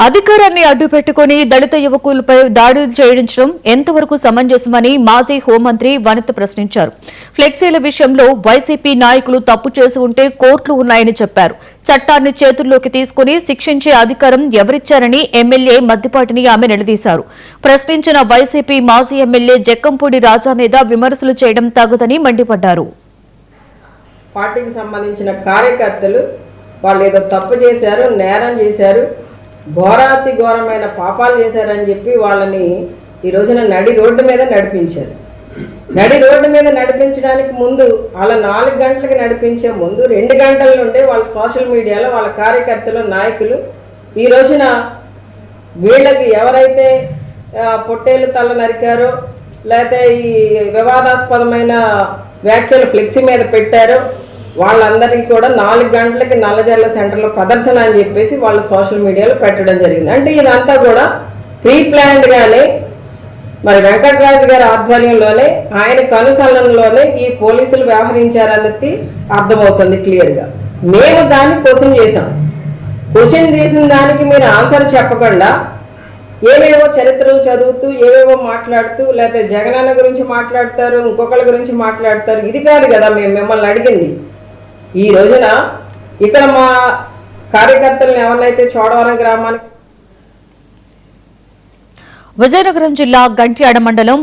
అధికారాన్ని అడ్డుపెట్టుకుని దళిత యువకులపై దాడులు చేయించడం ఎంతవరకు సమంజసమని మాజీ హోంమంత్రి వనిత ప్రశ్నించారు. ఫ్లెక్సీల విషయంలో వైసీపీ నాయకులు తప్పు చేసి ఉంటే కోర్టులు ఉన్నాయని చెప్పారు. చట్టాన్ని చేతుల్లోకి తీసుకుని శిక్షించే అధికారం ఎవరిచ్చారని ఎమ్మెల్యే మద్దిపాటిని ఆమె నిలదీశారు. ప్రశ్నించిన వైసీపీ మాజీ ఎమ్మెల్యే జక్కంపూడి రాజా మీద విమర్శలు చేయడం తగదని మండిపడ్డారు. పార్టీకి సంబంధించిన కార్యకర్తలు వాళ్ళు ఏదో తప్పు చేశారు, నేరం చేశారు, ఘోరాతి ఘోరమైన పాపాలు చేశారని చెప్పి వాళ్ళని ఈ రోజున నడి రోడ్డు మీద నడిపించారు. నడి రోడ్డు మీద నడిపించడానికి ముందు వాళ్ళ 4 గంటలకి నడిపించే ముందు 2 గంటల నుండే వాళ్ళ సోషల్ మీడియాలో వాళ్ళ కార్యకర్తలు నాయకులు ఈ రోజున వీళ్ళకి ఎవరైతే పొట్టేలు తల నరికారో లేకపోతే ఈ వివాదాస్పదమైన వ్యాఖ్యలు ఫ్లెక్సీ మీద పెట్టారో వాళ్ళందరికీ కూడా 4 గంటలకి నల్లజర్ల సెంటర్లో ప్రదర్శన అని చెప్పేసి వాళ్ళ సోషల్ మీడియాలో పెట్టడం జరిగింది. అంటే ఇదంతా కూడా ప్రీ ప్లాన్డ్గానే మరి వెంకటరాజు గారి ఆధ్వర్యంలోనే ఆయన కనుసన్నలోనే ఈ పోలీసులు వ్యవహరించారన్నది అర్థమవుతుంది క్లియర్గా. మేము దాన్ని క్వశ్చన్ చేశాం. క్వశ్చన్ చేసిన దానికి మీరు ఆన్సర్ చెప్పకుండా ఏవేవో చరిత్రలు చదువుతూ ఏవేవో మాట్లాడుతూ లేకపోతే జగనన్న గురించి మాట్లాడతారు, ఇంకొకళ్ళ గురించి మాట్లాడతారు. ఇది కాదు కదా మేము మిమ్మల్ని అడిగింది. ఈ రోజున ఇక్కడ మా కార్యకర్తలను ఎవరినైతే చోడవరం గ్రామానికి విజయనగరం జిల్లా గంట్యాడ మండలం